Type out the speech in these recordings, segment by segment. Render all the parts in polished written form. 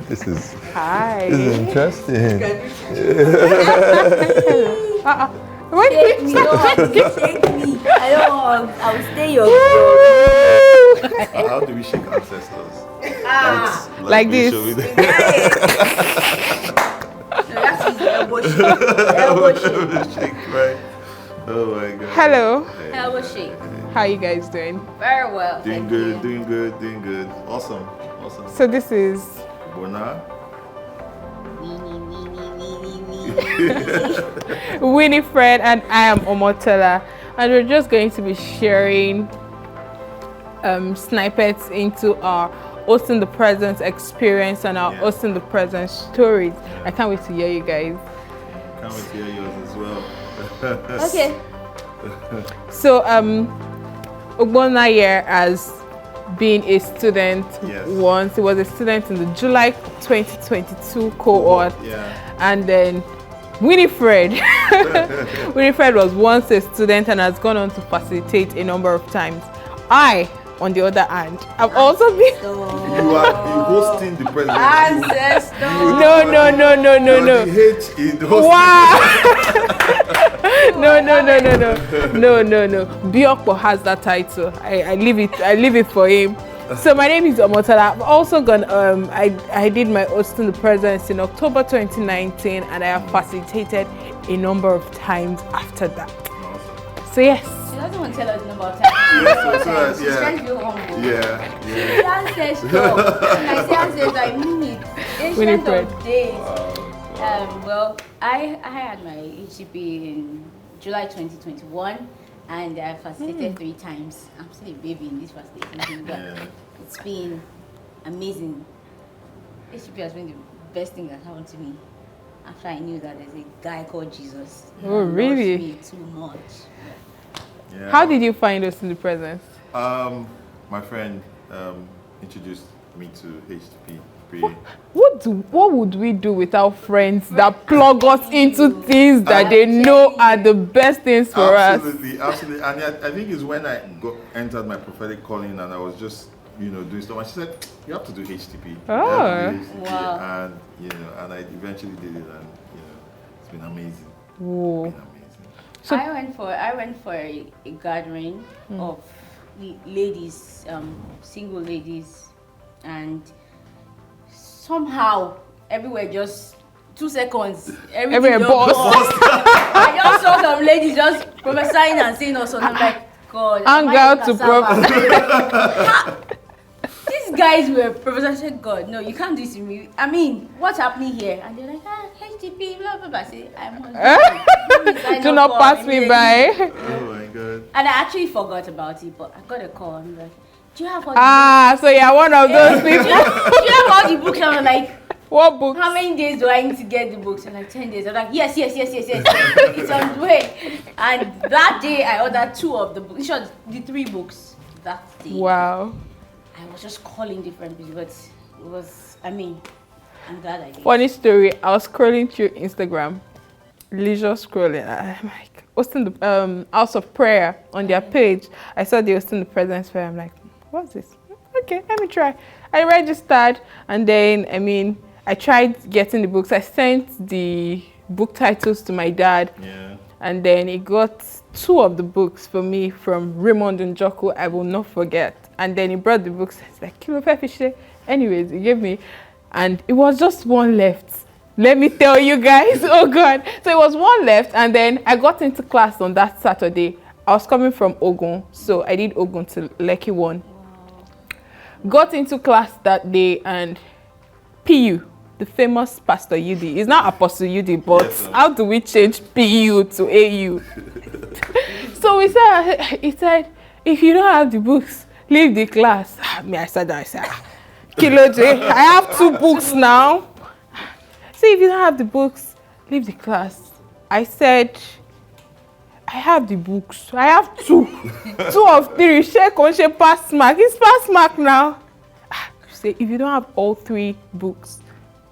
This is Hi. interesting. Wait. Shake me, don't have to shake me. I don't want. I will stay your girl. How do we shake ancestors? Like we this. show it. No, that's his elbow shake. Elbow shake. Shake, right? Oh my god. Hello. Elbow shake. How you guys doing? Very well. Doing thank good, you. doing good, doing good. Awesome, awesome. So this is Bona. Winifred and I am Omotola, and we're just going to be sharing snippets into our Host in the Present experience and our Host in the Present stories. I can't wait to hear you guys. Can't wait to hear yours as well. Okay. So Ogbonna here has been a student once. He was a student in the July 2022 cohort. And then Winifred. Winifred was once a student and has gone on to facilitate a number of times. I, on the other hand, I've also been. You are hosting the president. Ancestor. No. The H in hosting. Wow. No. Biokpo has that title. I leave it for him. So my name is Omotola. I've also gone. I did my Host in the Presence in October 2019, and I have facilitated a number of times after that. So yes. She doesn't want to tell us the number of times. She's trying to be humble. Yeah. Ancestor. When I say ancestor, I mean it. Ancient of days. Well, I had my HTP in July 2021, and I facilitated 3 times. I'm still a baby in this facilitation, but it's been amazing. HTP has been the best thing that happened to me after I knew that there's a guy called Jesus. Oh, really? Loves me too much. Yeah. How did you find Host in the Presence? My friend introduced me to HTP. What would we do without friends that plug us into things that they know are the best things for us? Absolutely. And I think it's when I entered my prophetic calling and I was just, doing stuff. And she said, "You have to do HTP." Oh. Wow. And and I eventually did it, and it's been amazing. Whoa. It's been amazing. So I went for a gathering of ladies, single ladies, and somehow everywhere just 2 seconds. Everywhere boss. I just saw some ladies just prophesying and saying also, and I'm like, God. Hang out to prophet. These guys were prophesying. I said, God, no, you can't do this to me. I mean, what's happening here? And they're like, HTP, blah blah blah. I say, I'm Do not pass me by. Oh my God. And I actually forgot about it, but I got a call and like, do you have all the books? So you're one of those people. Do you have all the books? And I'm like, What book? how many days do I need to get the books? I'm like, 10 days. I'm like, yes. It's on the way. And that day I ordered 2 of the books. The 3 books that day. Wow. I was just calling different people, but it was, I'm glad I did. Funny story, I was scrolling through Instagram, leisure scrolling. I'm like, hosting the House of Prayer on their page. I saw the Hosting the Presence Fair. I'm like, what's this? Okay, let me try. I registered, and then, I tried getting the books. I sent the book titles to my dad. Yeah. And then he got 2 of the books for me from Raymond Njoku, I will not forget. And then he brought the books. It's like, Kilo Pefishe. Anyways, he gave me, and it was just 1 left. Let me tell you guys, oh God. So it was 1 left, and then I got into class on that Saturday. I was coming from Ogun, so I did Ogun to Lekki 1. Got into class that day, and PU, the famous Pastor UD, is not Apostle UD, but how do we change PU to AU? So he said, if you don't have the books, leave the class. I said, Kilo J, I have 2 books now. So if you don't have the books, leave the class. I said, I have the books. I have 2. 2 of 3. Check on pass mark. It's pass mark now. Say, if you don't have all 3 books,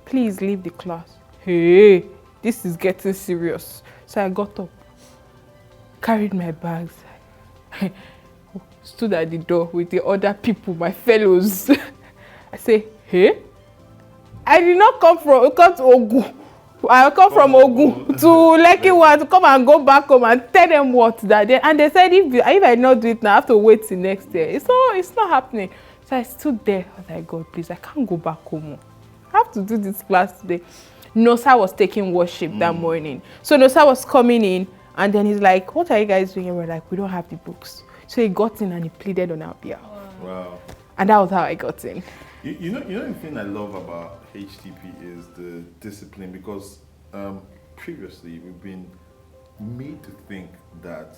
please leave the class. Hey, this is getting serious. So I got up, carried my bags, stood at the door with the other people, my fellows. I say, Hey, I did not come to Ogun. I come from Ogun to Lekki one to come and go back home and tell them what that day. And they said if I not do it now, I have to wait till next year. It's not happening. So I stood there. I was like, God, please, I can't go back home. I have to do this class today. Nosa was taking worship that morning. So Nosa was coming in, and then he's like, what are you guys doing? And we're like, we don't have the books. So he got in and he pleaded on our behalf. Wow. And that was how I got in. You know the thing I love about HTP is the discipline, because previously we've been made to think that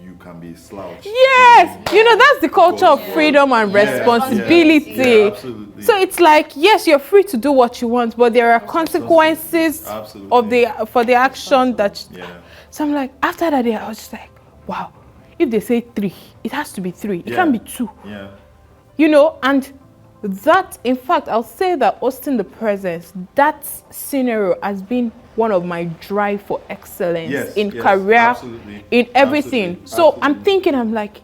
you can be slouched. Yes, that's the culture of freedom and responsibility. Yeah, absolutely. So it's like, yes, you're free to do what you want, but there are consequences for the action that. So I'm like, after that day, I was just like, wow. If they say 3, it has to be 3. It can't be 2. Yeah. And that, in fact, I'll say that Austin the Presence, that scenario has been one of my drive for excellence in career, in everything. So I'm thinking, I'm like,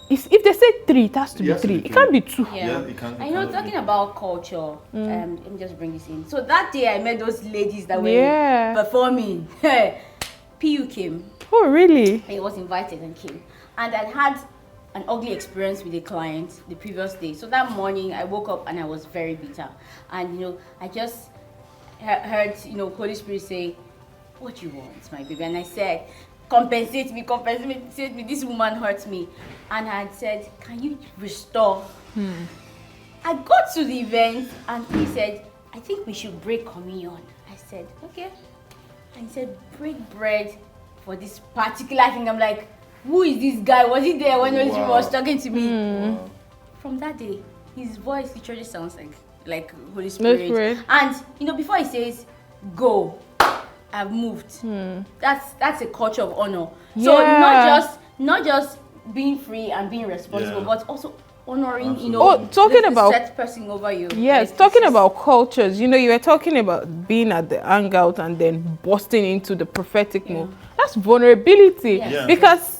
if they say 3, it has to be 3. It can't be 2. Yeah, it can't. Talking about culture, let me just bring this in. So that day I met those ladies that were performing. PU came. Oh, really? He was invited and came. And I had an ugly experience with a client the previous day. So that morning I woke up and I was very bitter. And I just heard Holy Spirit say, what do you want, my baby? And I said, compensate me, this woman hurt me. And I had said, can you restore? I got to the event and he said, I think we should break communion. I said, okay. And he said, break bread for this particular thing. I'm like, who is this guy? Was he there when Holy Spirit was talking to me? Wow. From that day, his voice literally sounds like Holy Spirit. And before he says, go, I've moved. That's a culture of honor. So not just being free and being responsible, but also honoring, talking about set person over you. Yes, talking about cultures. You were talking about being at the hangout and then busting into the prophetic mode. That's vulnerability, because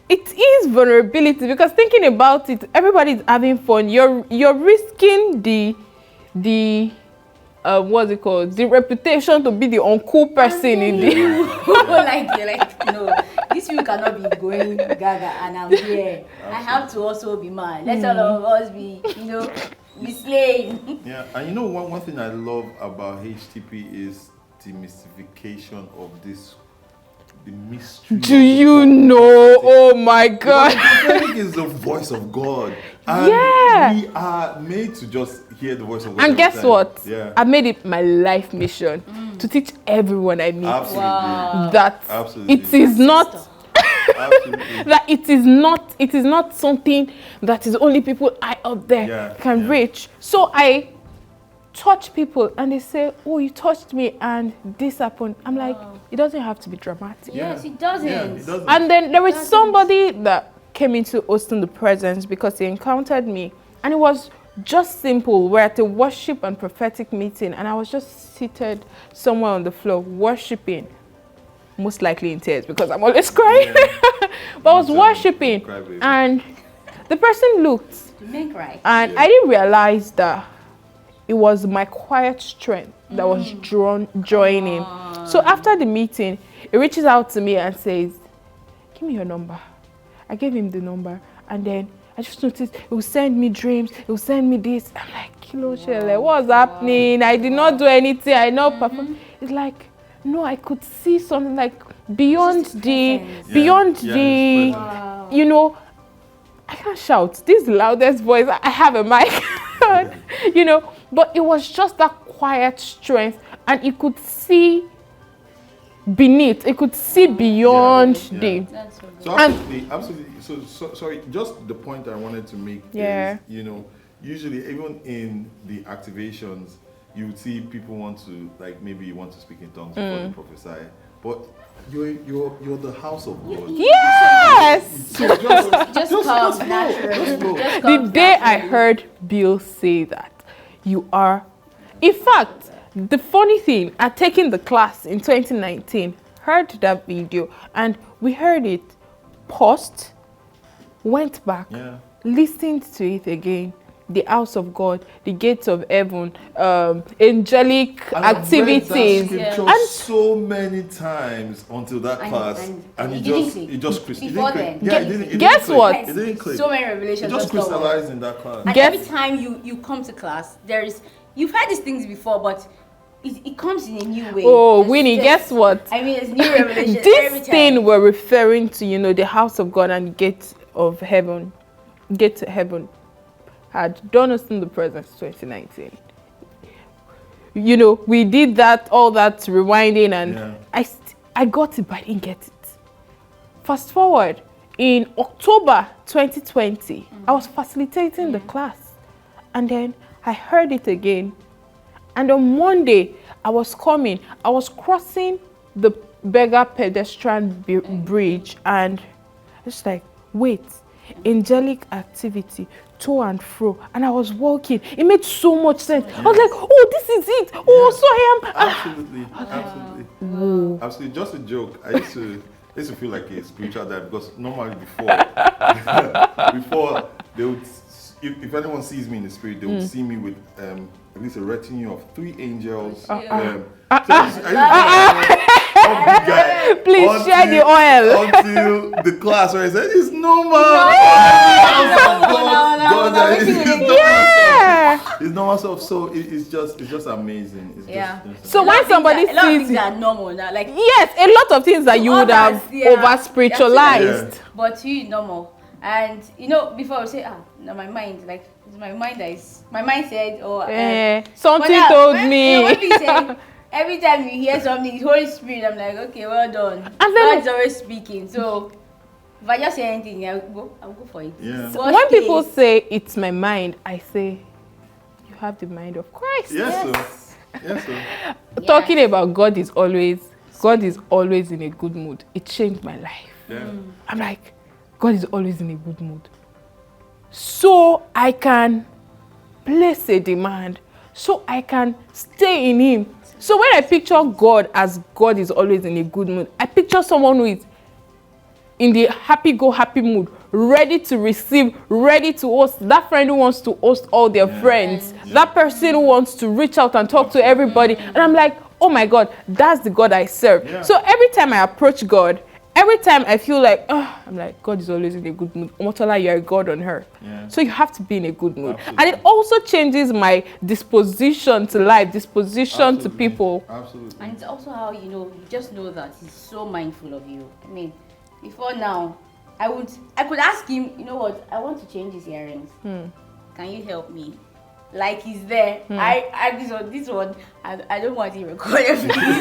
it is vulnerability. Because thinking about it, everybody's having fun. You're risking the what's it called? The reputation to be the uncool person in the no, this week cannot be going gaga and I'm here. I have to also be mad. Let's all of us be, be slain. Yeah, and one thing I love about HTP is the mystification of this, the mystery. Do you know? Oh my God! The prophetic is the voice of God, and we are made to just hear the voice of God. And guess what? Yeah. I made it my life mission to teach everyone I meet that it is not. That it is not something that is only people high up there can reach. So I touch people and they say, oh, you touched me and this happened. I'm like, it doesn't have to be dramatic. Yes, it doesn't. Yeah, it doesn't. And then there was somebody that came into Austin the Presence because he encountered me, and it was just simple. We're at a worship and prophetic meeting, and I was just seated somewhere on the floor worshiping, most likely in tears because I'm always crying. But I was worshiping, and the person looked, and I didn't realize that it was my quiet strength that was drawing him. So after the meeting, he reaches out to me and says, give me your number. I gave him the number, and then I just noticed he will send me dreams, he will send me this. I'm like, Kilo Shele, what's happening? I did not do anything, I not perform. It's like, no, I could see something like beyond the, I can't shout. This is the loudest voice. I have a mic, but it was just that quiet strength, and you could see beneath, it could see beyond the. So absolutely. So sorry, just the point I wanted to make is, usually even in the activations, you would see people want to, like, maybe you want to speak in tongues before they prophesy, but you're the house of God. Yes. So just come natural. The day I heard Bill say that, you are, in fact, the funny thing, I taken the class in 2019, heard that video, and we heard it, paused, went back, listened to it again, the house of God, the gates of heaven, angelic and activities. I've read that scripture so many times until that class, and it just crystallized. Guess what? It didn't click. So many revelations. It just crystallized in that class. And every time you come to class, you've heard these things before, but it comes in a new way. Oh, Winnie, guess what? I mean, it's new revelation. This thing we're referring to, the house of God and gate of heaven. Gate to heaven. Had done us in the presence 2019. We did all that rewinding, and I got it, but I didn't get it. Fast forward, in October 2020, I was facilitating the class, and then I heard it again. And on Monday, I was crossing the beggar pedestrian bridge, and it's like, wait, angelic activity, to and fro, and I was walking. It made so much sense. I was like, oh, this is it. Oh, so I am. Absolutely. Just a joke. I used to feel like a spiritual dad, because normally before they would, if anyone sees me in the spirit, they would see me with at least a retinue of 3 angels. Please share the oil. Until the class where I said, it's normal. It's normal stuff. So it's just amazing. So when somebody sees a lot of things are normal now, like yes, a lot of things that you would have over spiritualized, but you normal. And before I would say, no, my mind, like it's my mind said, something told me. When we say, every time you hear something, the Holy Spirit, I'm like, okay, well done. And God's always speaking. So if I just say anything, I'll go for it. Yeah. So when people say it's my mind, I say you have the mind of Christ. Yes, sir. Talking about God is always in a good mood. It changed my life. Yeah. I'm like, God is always in a good mood. So I can place a demand. So I can stay in Him. So when I picture God as God is always in a good mood, I picture someone who is in the happy mood, ready to receive, ready to host. That friend who wants to host all their friends. That person who wants to reach out and talk to everybody. And I'm like, oh my God, that's the God I serve. Yeah. So every time I approach God, every time I feel like, I'm like, God is always in a good mood. Omotola, you're a God on her. Yeah. So you have to be in a good mood. Absolutely. And it also changes my disposition to life, disposition to people. Absolutely. And it's also how, you just know that He's so mindful of you. I mean, before now, I could ask Him, you know what, I want to change these earrings. Can you help me? Like He's there. This one, I don't want to record everything.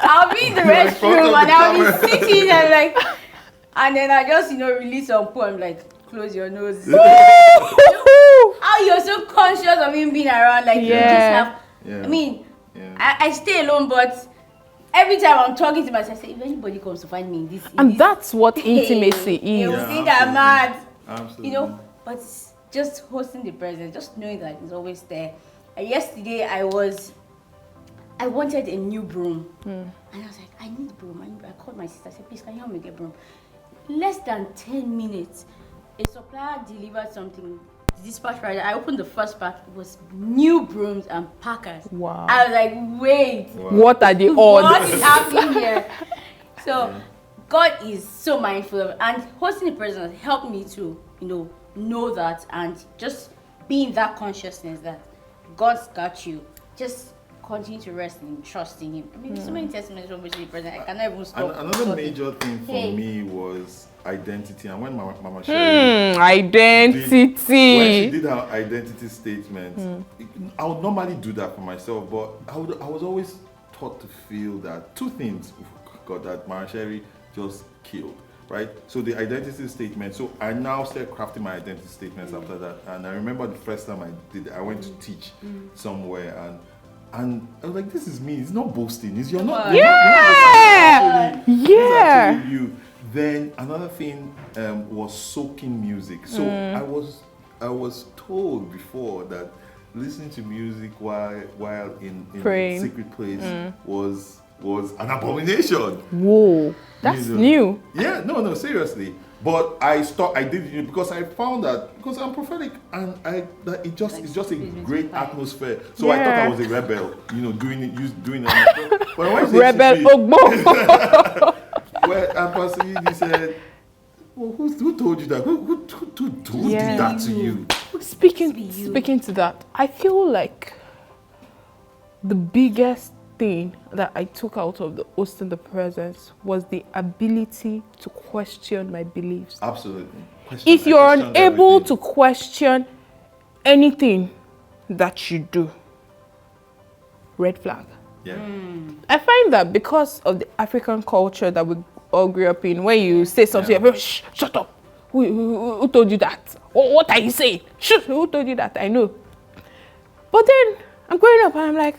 I'll be in the restroom and I'll be sitting and and then I just release some poem like, close your nose. How you're so conscious of Him being around, like you just have. I mean, I stay alone, but every time I'm talking to myself, I say, if anybody comes to find me in this, that's what intimacy is. They will think I'm mad. Absolutely. But just hosting the presence, just knowing that He's always there. And yesterday I wanted a new broom. And I was like, I need broom. I called my sister, I said, please, can you help me get broom? Less than 10 minutes, a supplier delivered something. Dispatch rider, I opened the first pack, it was new brooms and packers. Wow. I was like, wait. Wow. What are the odds? What is happening here? So God is so mindful of it. And hosting the presence helped me to, know that and just be in that consciousness that God's got you. Just continue to rest and trust in Him. I mean, so many testimonies from the present. I cannot even stop. Another major thing for me was identity. And when Mama Sherry identity, when she did her identity statement, I would normally do that for myself, but I was always taught to feel that two things, God, that Mama Sherry just killed. Right, so the identity statement. So I now started crafting my identity statements after that. And I remember the first time I did it, I went to teach somewhere, and I was like, "This is me. It's not boasting. It's you're not. You're not actually you." Then another thing was soaking music. So I was told before that listening to music while in a secret place was an abomination. Whoa, that's new. Yeah, no, seriously. But I did it because I found that because I'm prophetic and it's just a great atmosphere. So I thought I was a rebel, doing it. But when rebel Ogbo. Well, Pastor Yidi said, well, who told you that? Who did that to you? Speaking to that, I feel like the biggest thing that I took out of the host in the presence was the ability to question my beliefs. Absolutely. If you're unable to question anything that you do, red flag. Yeah. I find that because of the African culture that we all grew up in, when you say something, shh, shut up. Who told you that? What are you saying? Shh, who told you that? I know. But then I'm growing up and I'm like,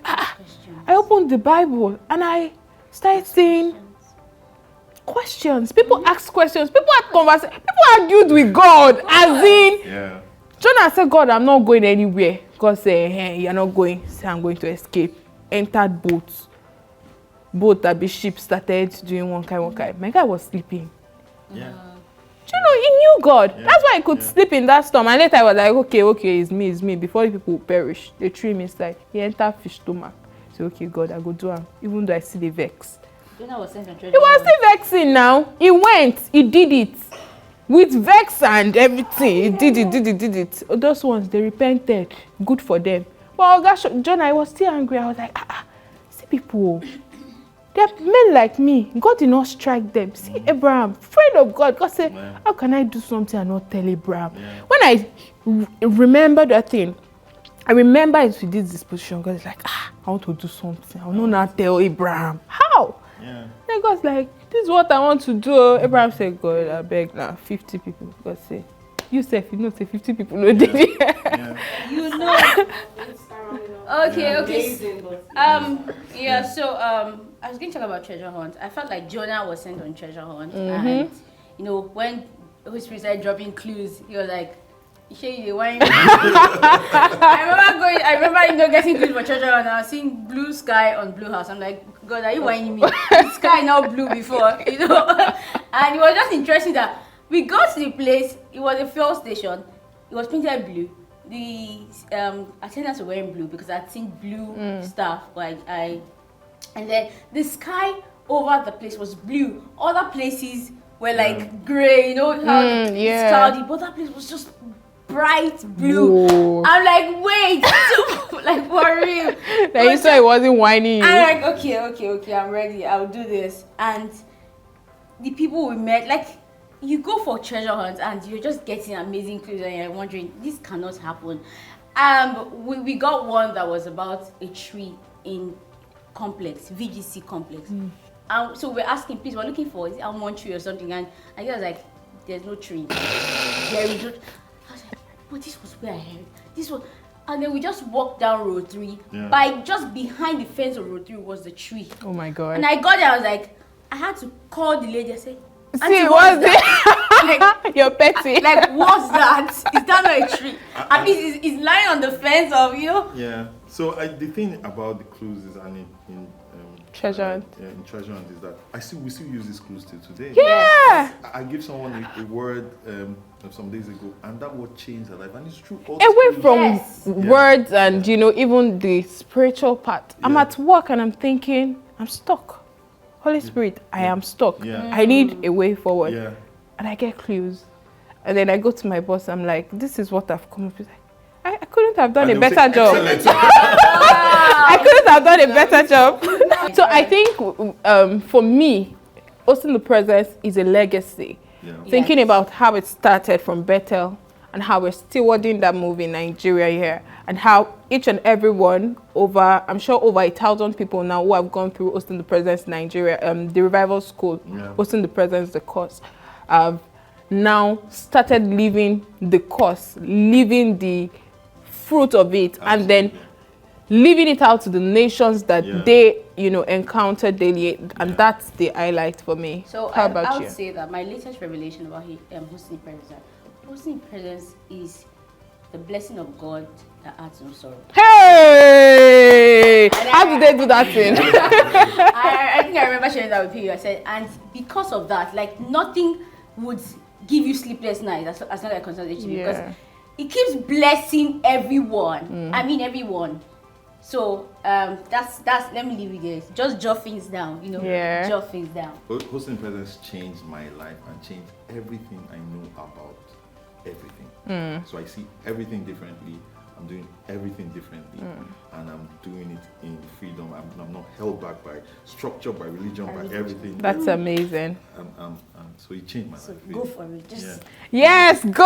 I opened the Bible and I started seeing questions. People ask questions. People had conversations. People argued with God. As in, Jonah said, God, I'm not going anywhere. God said, hey, you're not going. Say, I'm going to escape. Entered boats. Boat that be ship started doing one kind. My guy was sleeping. Yeah. He knew God. That's why he could sleep in that storm. And later I was like, okay, it's me. Before the people perish, they threw him inside. He entered fish stomach. So, okay, God, I go do him. Even though I see the vex. Jonah was sent on treasure. He was still vexing now. He went. He did it. With vex and everything. He did it. Those ones, they repented. Good for them. But gosh, Jonah, I was still angry. I was like, see people. They're men like me. God did not strike them. See Abraham, friend of God. God said, how can I do something and not tell Abraham? Yeah. When I remember that thing, I remember it with this disposition. God is like, I want to do something. I will not tell Abraham. How? Yeah. Then God's like, this is what I want to do. Abraham said, God, I beg now, 50 people. God said, you say 50 people no did it. Okay. So I was going to talk about treasure hunt. I felt like Jonah was sent on treasure hunt, and when the Holy Spirit started dropping clues, he was like, I remember getting clues for treasure hunt. I was seeing blue sky on blue house. I'm like, God, are you whining me? The sky now blue before, and it was just interesting that we got to the place. It was a fuel station. It was painted blue. The attendants were wearing blue because I'd seen blue stuff. And then the sky over the place was blue. Other places were like grey. You know how it's cloudy, but that place was just bright blue. Whoa. I'm like, wait, like for real. Then you said it wasn't whining you. I'm like, okay, I'm ready. I'll do this. And the people we met, like, you go for treasure hunts and you're just getting amazing clues and you're wondering, this cannot happen. We got one that was about a tree in complex, VGC complex. So we're asking, please, we're looking for, is it almond tree or something? And I was like, there's no tree. There is no. I was like, but this was where I heard. This was, and then we just walked down road 3. Yeah. By just behind the fence of road 3 was the tree. Oh my God. And I got there, I was like, I had to call the lady and say, see, what's that? Like, you're petty. Like, what's that? Is that not a tree? At least it's lying on the fence of you. Yeah. So the thing about the clues is, and in treasure hunt. In treasure hunt is that we still use these clues till today. Yeah. I give someone a word some days ago, and that word changed their life, and it's true. Away from words and even the spiritual part. I'm at work and I'm thinking, I'm stuck. Holy Spirit, I am stuck. Yeah. I need a way forward. Yeah. And I get clues. And then I go to my boss, I'm like, this is what I've come up with. I couldn't have done a better job. I couldn't have done a better job. So I think for me, hosting the presence is a legacy. Yeah. Thinking about how it started from Bethel and how we're stewarding that move in Nigeria here, and how each and every one, I'm sure over 1,000 people now who have gone through hosting the presence in Nigeria, the revival school, hosting the presence, the course, now started living the course, living the fruit of it. Absolutely. And then living it out to the nations that they encounter daily, and that's the highlight for me. So how about I you? would say that my latest revelation about hosting presence is the blessing of God that adds no sorrow. Hey! How did they do that thing? I think I remember sharing that with you. I said, and because of that, like, nothing would give you sleepless nights as not like concerned HTP, Yeah. because it keeps blessing everyone. I mean everyone. So that's let me leave you guys. Just jot things down, you know. Yeah. Jot things down. Hosting presence changed my life and changed everything I know about everything. So I see everything differently. I'm doing everything differently, and I'm doing it in freedom. I'm not held back by structure, by religion, by everything. That's amazing. So it changed my So life. go for it. Just Yes, go.